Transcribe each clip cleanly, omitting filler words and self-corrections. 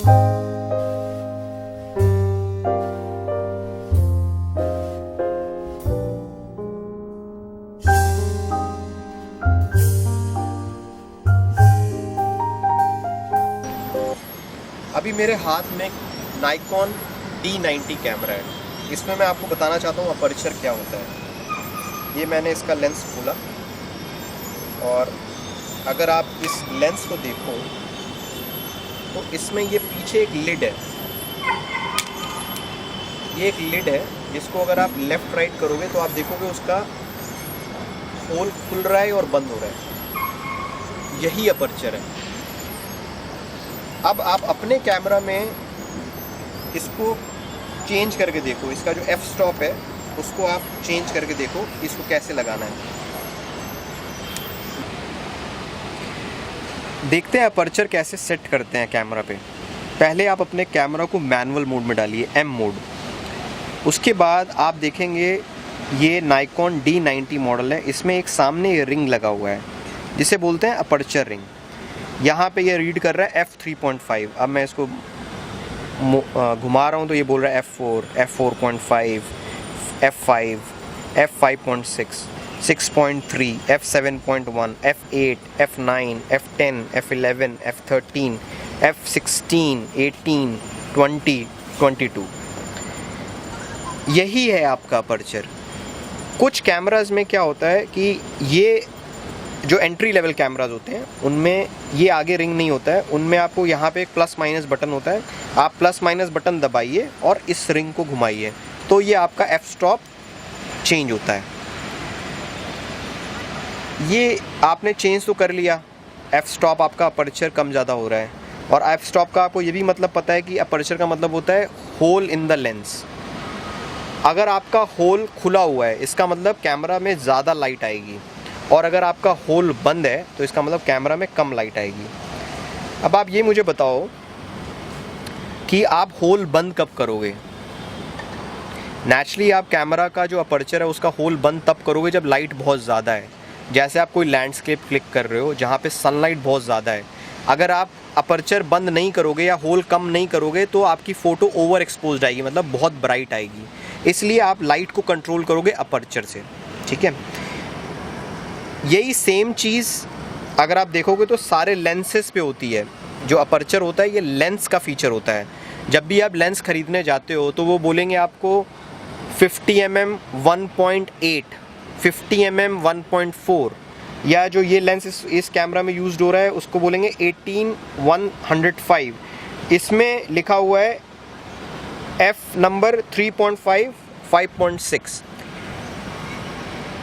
अभी मेरे हाथ में नाइकॉन D90 कैमरा है। इसमें मैं आपको बताना चाहता हूँ अपर्चर क्या होता है। ये मैंने इसका लेंस खोला और अगर आप इस लेंस को देखो तो इसमें ये पीछे एक लिड है। ये एक लिड है जिसको अगर आप लेफ़्ट राइट करोगे तो आप देखोगे उसका होल खुल रहा है और बंद हो रहा है। यही अपर्चर है। अब आप अपने कैमरा में इसको चेंज करके देखो। इसका जो एफ स्टॉप है उसको आप चेंज करके देखो इसको कैसे लगाना है। देखते हैं अपर्चर कैसे सेट करते हैं कैमरा पे। पहले आप अपने कैमरा को मैनुअल मोड में डालिए, एम मोड। उसके बाद आप देखेंगे ये नाइकॉन D90 मॉडल है। इसमें एक सामने रिंग लगा हुआ है जिसे बोलते हैं अपर्चर रिंग। यहाँ पे ये रीड कर रहा है f3.5। अब मैं इसको घुमा रहा हूँ तो ये बोल रहा है f4, f4.5, f5, f5.6, 6.3, f7.1, f8, f9, f10, f11, f13, f16, 18, 20, 22। यही है आपका अपर्चर। कुछ कैमराज में क्या होता है कि ये जो एंट्री लेवल कैमराज होते हैं उनमें ये आगे रिंग नहीं होता है। उनमें आपको यहाँ पे एक प्लस माइनस बटन होता है। आप प्लस माइनस बटन दबाइए और इस रिंग को घुमाइए तो ये आपका एफ स्टॉप चेंज होता है। ये आपने चेंज तो कर लिया, एफ स्टॉप आपका अपर्चर कम ज़्यादा हो रहा है। और एफ स्टॉप का आपको ये भी मतलब पता है कि अपर्चर का मतलब होता है होल इन द लेंस। अगर आपका होल खुला हुआ है इसका मतलब कैमरा में ज़्यादा लाइट आएगी, और अगर आपका होल बंद है तो इसका मतलब कैमरा में कम लाइट आएगी। अब आप ये मुझे बताओ कि आप होल बंद कब करोगे। नेचुरली आप कैमरा का जो अपर्चर है उसका होल बंद तब करोगे जब लाइट बहुत ज़्यादा है। जैसे आप कोई लैंडस्केप क्लिक कर रहे हो जहाँ पे सनलाइट बहुत ज़्यादा है। अगर आप अपर्चर बंद नहीं करोगे या होल कम नहीं करोगे तो आपकी फ़ोटो ओवर एक्सपोज्ड आएगी, मतलब बहुत ब्राइट आएगी। इसलिए आप लाइट को कंट्रोल करोगे अपर्चर से, ठीक है। यही सेम चीज़ अगर आप देखोगे तो सारे लेंसेज पे होती है। जो अपर्चर होता है ये लेंस का फीचर होता है। जब भी आप लेंस ख़रीदने जाते हो तो वो बोलेंगे आपको 50 mm 1.8, 50 mm 1.4, या जो ये लेंस इस कैमरा में यूज़ हो रहा है उसको बोलेंगे 18-105। इसमें लिखा हुआ है एफ नंबर 3.5, 5.6।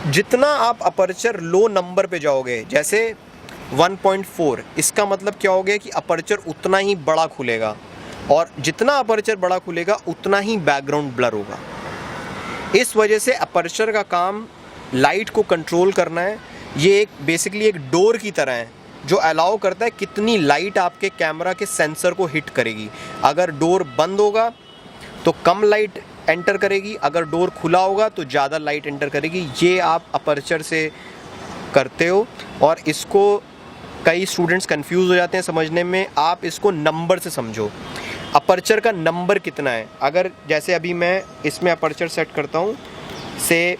जितना आप अपर्चर लो नंबर पे जाओगे, जैसे 1.4, इसका मतलब क्या हो गया कि अपर्चर उतना ही बड़ा खुलेगा, और जितना अपर्चर बड़ा खुलेगा उतना ही बैकग्राउंड ब्लर होगा। इस वजह से अपर्चर का काम लाइट को कंट्रोल करना है। ये एक बेसिकली एक डोर की तरह है जो अलाउ करता है कितनी लाइट आपके कैमरा के सेंसर को हिट करेगी। अगर डोर बंद होगा तो कम लाइट एंटर करेगी, अगर डोर खुला होगा तो ज़्यादा लाइट एंटर करेगी। ये आप अपर्चर से करते हो, और इसको कई स्टूडेंट्स कंफ्यूज हो जाते हैं समझने में। आप इसको नंबर से समझो, अपर्चर का नंबर कितना है। अगर जैसे अभी मैं इसमें अपर्चर सेट करता हूँ से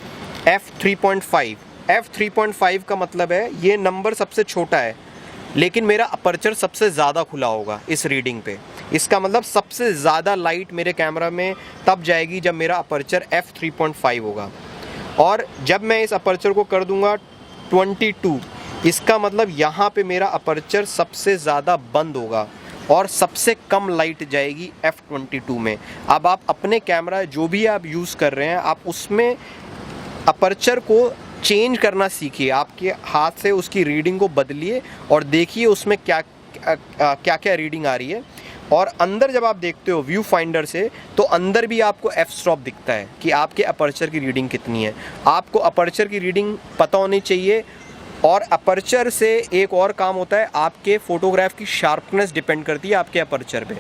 f3.5, f3.5 का मतलब है ये नंबर सबसे छोटा है, लेकिन मेरा अपर्चर सबसे ज़्यादा खुला होगा इस रीडिंग पे। इसका मतलब सबसे ज़्यादा लाइट मेरे कैमरा में तब जाएगी जब मेरा अपर्चर f3.5 होगा। और जब मैं इस अपर्चर को कर दूंगा 22, इसका मतलब यहाँ पे मेरा अपर्चर सबसे ज़्यादा बंद होगा और सबसे कम लाइट जाएगी f22 में। अब आप अपने कैमरा जो भी आप यूज़ कर रहे हैं आप उसमें अपर्चर को चेंज करना सीखिए। आपके हाथ से उसकी रीडिंग को बदलिए और देखिए उसमें क्या क्या रीडिंग आ रही है। और अंदर जब आप देखते हो व्यू फाइंडर से तो अंदर भी आपको एफ स्टॉप दिखता है कि आपके अपर्चर की रीडिंग कितनी है। आपको अपर्चर की रीडिंग पता होनी चाहिए। और अपर्चर से एक और काम होता है, आपके फ़ोटोग्राफ की शार्पनेस डिपेंड करती है आपके अपर्चर पे।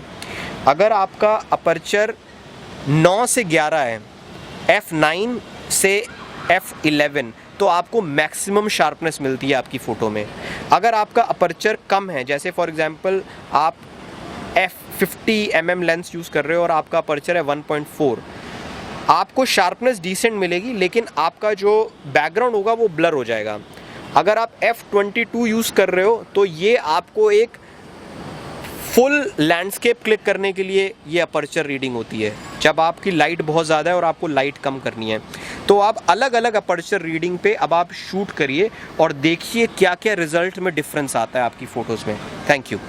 अगर आपका अपर्चर 9 से 11 है, f9 से f11, तो आपको मैक्सिमम शार्पनेस मिलती है आपकी फ़ोटो में। अगर आपका अपर्चर कम है, जैसे फॉर एग्ज़ाम्पल आप f50 mm लेंस यूज़ कर रहे हो और आपका अपर्चर है 1.4, आपको शार्पनेस डिसेंट मिलेगी, लेकिन आपका जो बैकग्राउंड होगा वो ब्लर हो जाएगा। अगर आप f22 यूज़ कर रहे हो तो ये आपको एक फुल लैंडस्केप क्लिक करने के लिए ये अपर्चर रीडिंग होती है, जब आपकी लाइट बहुत ज़्यादा है और आपको लाइट कम करनी है। तो आप अलग अलग अपर्चर रीडिंग पे अब आप शूट करिए और देखिए क्या क्या रिजल्ट में डिफरेंस आता है आपकी फ़ोटोज़ में। Thank you.